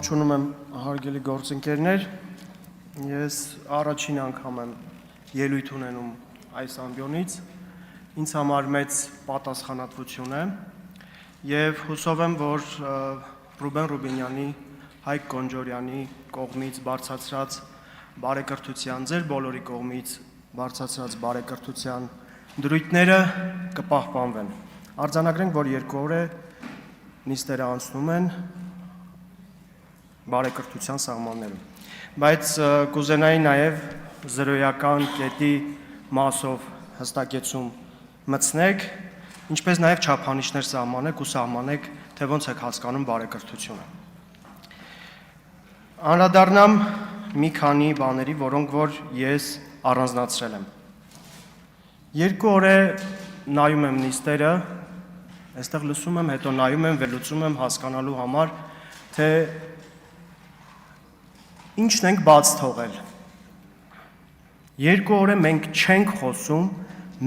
Ողջունում եմ հարգելի գործընկերներ, ես առաջին անգամ եմ ելույթ ունենում այս ամբիոնից, ինձ համար մեծ պատասխանատվություն է և հուսով եմ, որ Ռուբեն Ռուբինյանի, Հայկ Կոնջորյանի կողմից բարձրացրած բարեկրթության, ձեր բոլորի կողմից բարձրացրած բարեկրթության դրույթները կպահպանվեն։ Արձանագրենք, որ 2 օր է նիստերը անցնում են բարեկրթության սահմաններում, բայց կուզենայի նաև զրոյական կետի մասով հստակեցում մտցնեք, ինչպես նաև չափանիշներ սահմանեք ու սահմանեք, թե ոնց եք հասկանում բարեկրթությունը։ Անդրադառնամ մի քանի բաների, որոնք որ ես առանձնացրել եմ։ 2 օր է նայում եմ նիստերը, այստեղ լսում եմ, հետո նայում եմ, վերլուծում եմ հասկանալու համար, թե ինչն ենք բաց թողել։ 2 օր է մենք չենք խոսում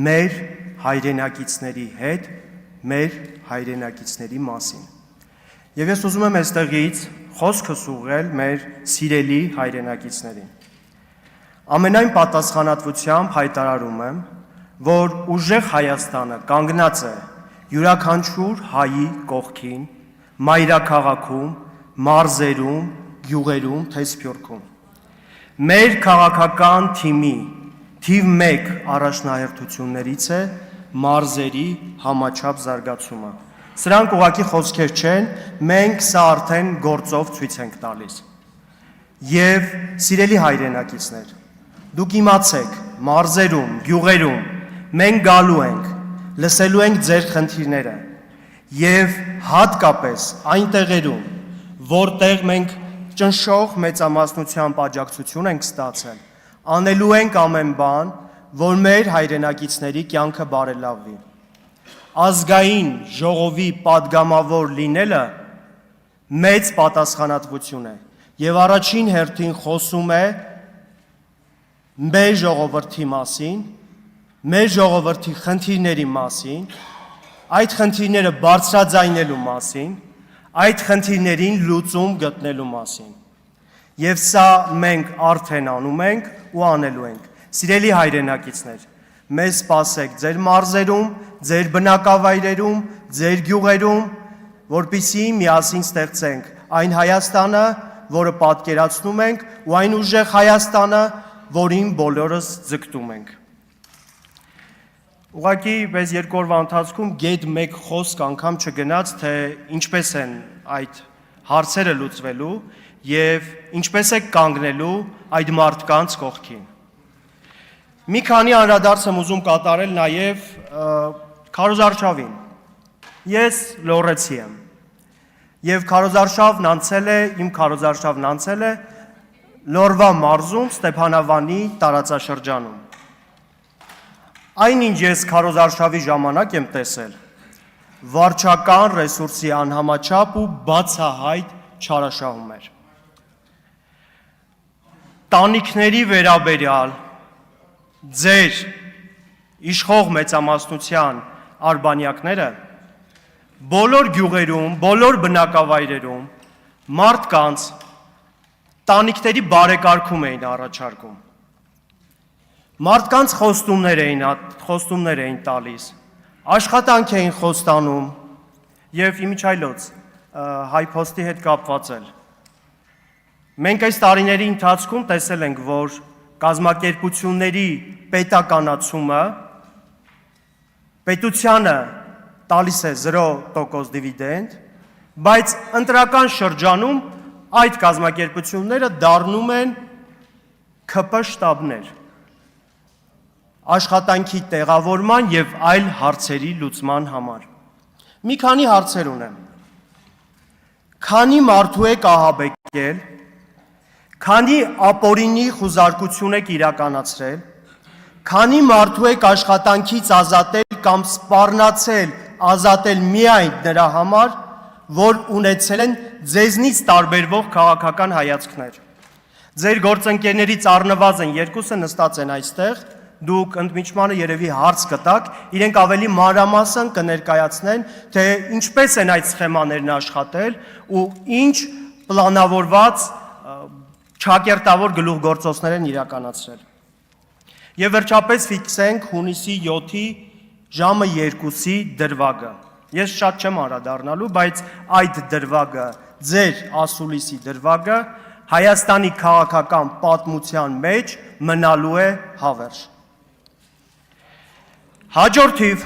մեր հայրենակիցների հետ, մեր հայրենակիցների մասին։ Եվ ես ուզում եմ այստեղից խոսքս ուղղել մեր սիրելի հայրենակիցներին։ Ամենայն պատասխանատվությամբ հայտարարում եմ, որ ուժեղ Հայաստանը կանգնած է յուրաքանչյուր հայի կողքին, մայրաքաղաքում, մարզերում, գյուղերում, Թեսփյուրքում։ Մեր քաղաքական թիմի թիվ 1 առաջնահերթություններից է մարզերի համաչափ զարգացումը։ Սրանք ուղղակի խոսքեր չեն, մենք սա արդեն գործով ցույց ենք տալիս։ Եվ սիրելի հայրենակիցներ, դուք իմացեք, մարզերում, գյուղերում մենք գալու ենք, լսելու ենք ձեր խնդիրները եւ հատկապես այն տեղերում, որտեղ մենք ճնշող մեծամասնությամբ աջակցություն ենք ստացել, անելու ենք ամեն բան, որ մեր հայրենակիցների կյանքը բարելավվի։ Ազգային ժողովի падգամավոր լինելը մեծ պատասխանատվություն է եւ առաջին հերթին խոսում է մեր ժողովրդի մասին, մեր ժողովրդի խնդիրների մասին, այդ խնդիրները բարձրաձայնելու մասին, այդ խնդիրներին լուծում գտնելու մասին։ Եվ սա մենք արդեն անում ենք ու անելու ենք։ Սիրելի հայրենակիցներ, մեզ սպասեք ձեր մարզերում, ձեր բնակավայրերում, ձեր գյուղերում, որպեսզի միասին ստեղծենք այն Հայաստանը, որը պատկերացնում ենք, ու այն ուժեղ Հայաստանը, որին բոլորս ձգտում ենք։ Ուղղակի պես 2 օրվա ընթացքում գետ 1 խոսք անգամ չգնաց, թե ինչպես են այդ հարցերը լուծվելու եւ ինչպես է կանգնելու այդ մարդկանց կողքին։ Մի քանի անդրադարձ եմ ուզում կատարել նաեւ քարոզարշավին։ Ես լոռեցի եմ եւ քարոզարշավն անցել է, իմ քարոզարշավն անցել է Լոռվա մարզում Ստեփանավանի տարածաշրջանում։ Այնինչ ես քարոզարշավի ժամանակ եմ տեսել վարչական ռեսուրսի անհամաչափ ու բացահայտ չարաշահումներ։ Տանիքների վերաբերյալ ձեր իշխող մեծամասնության արբանյակները բոլոր գյուղերում, բոլոր բնակավայրերում մարդկանց տանիքների բարեկարգում էին առաջարկում։ Մարդկանց խոստումներ էին տալիս, աշխատանք էին խոստանում եւ իմիջայլոց հայփոստի հետ կապված էլ։ Մենք այս տարիների ընթացքում տեսել ենք, որ կազմակերպությունների պետականացումը պետությանը տալիս է 0% դիվիդենդ, բայց ընտրական շրջանում այդ կազմակերպությունները դառնում են ՔՊ շտաբներ, աշխատանքի տեղավորման եւ այլ հարցերի լուծման համար։ Մի քանի հարցեր ունեմ։ Քանի մարդու եք ահաբեկել, քանի ապօրինի խուզարկություն եք իրականացրել, քանի մարդու եք աշխատանքից ազատել կամ սպառնացել, ազատել միայն նրա համար, որ ունեցել են ձեզնից տարբերվող քաղաքական հայացքներ։ Ձեր գործընկերներից առնվազն 2-ը նստած են այստեղ, դուք ընդմիջմանը երևի հարց կտաք, իրենք ավելի մանրամասն կներկայացնեն, թե ինչպես են այդ սխեմաներն աշխատել ու ինչ պլանավորված չակերտավոր գլուխգործոցներ են իրականացրել։ Եվ վերջապես ֆիքսենք հունիսի 7-ի ժամը 2-ի դրվագը։ Ես շատ չեմ անդրադառնալու, բայց այդ դրվագը, ձեր ասուլիսի դրվագը Հայաստանի քաղաքական պատմության մեջ մնալու է հավերժ։ Հաջորդիվ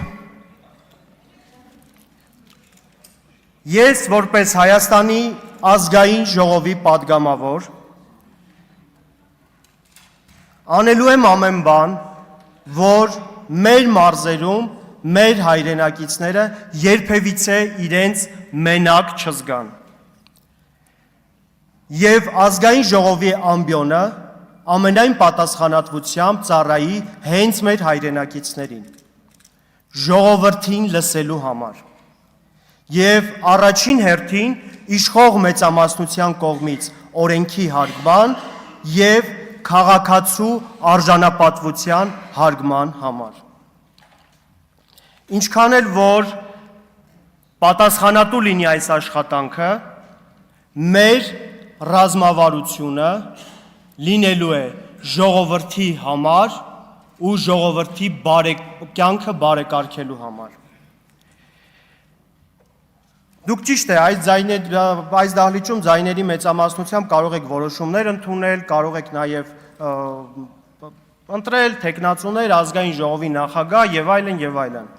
ես որպես Հայաստանի ազգային ժողովի պատգամավոր անելու եմ ամեն բան, որ մեր մարզերում մեր հայրենակիցները երբևիցե իրենց մենակ չզգան։ Եվ ազգային ժողովի ամբիոնը ամենայն պատասխանատվությամբ ծառայի հենց մեր հայրենակիցներին, ժողովրդին լսելու համար։ Եվ առաջին հերթին իշխող մեծամասնության կողմից օրենքի հարգման և քաղաքացու արժանապատվության հարգման համար։ Ինչքան էլ որ պատասխանատու լինի այս աշխատանքը, մեր ռազմավարությունը լինելու է ժողովրդի համար ու ժողովրդի կյանքը բարեկարգելու համար։ Դուք ճիշտ է, այս դահլիճում ձայների մեծամասնությամբ կարող եք որոշումներ ընդունել, կարող եք նաև ընտրել թեկնածուներ, ազգային ժողովի նախագահ եւ այլն եւ այլն։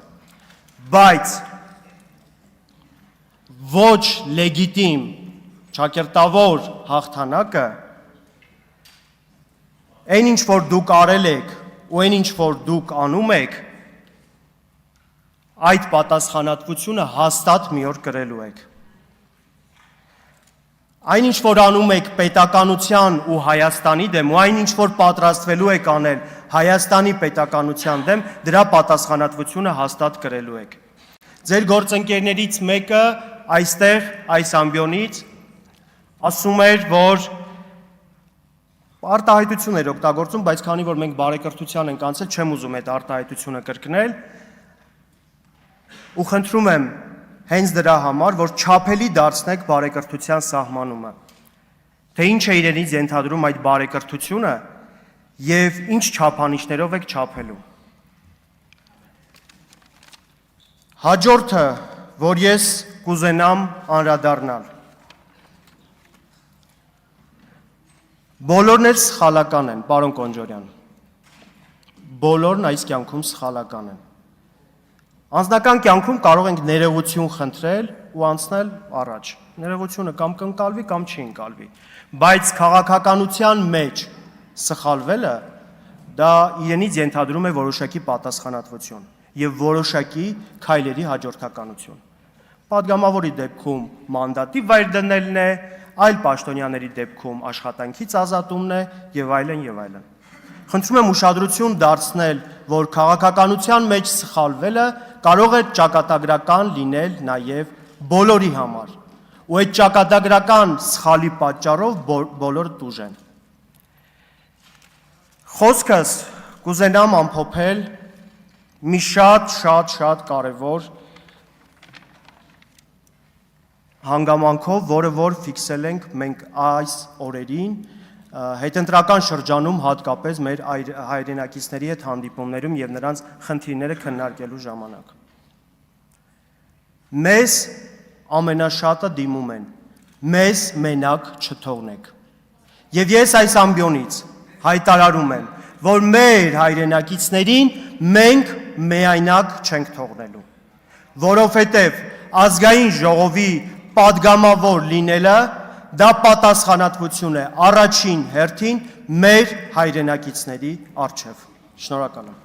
Բայց ոչ լեգիտիմ ճակերտավոր հաղթանակը այն ինչ որ դուք արել եք ու այն ինչ որ դուք անում եք, այդ պատասխանատվությունը հաստատ մի օր կրելու եք։ Այն ինչ որ անում եք պետականության ու Հայաստանի դեմ, ու այն ինչ որ պատրաստվելու եք անել Հայաստանի պետականության դեմ, դրա պատասխանատվությունը հաստատ կրելու եք։ Ձեր գործընկերներից մեկը այստեղ այս ամբիոնից ասում էր, որ արտահայտություն էր օգտագործում, բայց քանի որ մենք բարեկրթության ենք անցել, չեմ ուզում այդ արտահայտությունը կրկնել։ Ու խնդրում եմ հենց դրա համար, որ չափելի դարձնեք բարեկրթության սահմանումը, թե ինչ է իրենից ենթադրում այդ բարեկրթությունը և ինչ չափանիշներով եք չափելու։ Հաջորդը, որ ես կուզենամ անդրադառնալ, բոլորն էլ սխալական են, պարոն Կոնջորյան, բոլորն այս կյանքում սխալական են։ Անձնական կյանքում կարող ենք ներողություն խնդրել ու անցնել առաջ։ Ներողությունը կամ կընկալվի, կամ չի ընկալվի։ Բայց քաղաքականության մեջ սխալվելը դա իրենից ենթադրում է որոշակի պատասխանատվություն եւ որոշակի քայլերի հաջորդականություն։ Պատգամավորի դեպքում մանդատի վայր դնելն է, այլ պաշտոնյաների դեպքում աշխատանքից ազատումն է եւ այլն եւ այլն։ Խնդրում եմ ուշադրություն դարձնել, որ քաղաքականության մեջ սխալվելը կարող է ճակատագրական լինել նաև բոլորի համար, ու այդ ճակատագրական սխալի պատճառով բոլորը տուժեն։ Խոսքս կուզենամ ամփոփել մի շատ կարևոր հանգամանքով, որը որ ֆիքսել ենք մենք այս օրերին հետընտրական շրջանում հատկապես մեր հայրենակիցների հետ հանդիպումներում եւ նրանց խնդիրները քննարկելու ժամանակ։ Մեզ ամենաշատը դիմում են, մեզ մենակ չթողնեք։ Եվ ես այս ամբիոնից հայտարարում եմ, որ մեր հայրենակիցներին մենք միայնակ չենք թողնելու, որովհետև ազգային ժողովի պատգամավոր լինելը դա պատասխանատվություն է առաջին հերթին մեր հայրենակիցների առջև։ Շնորհակալ եմ։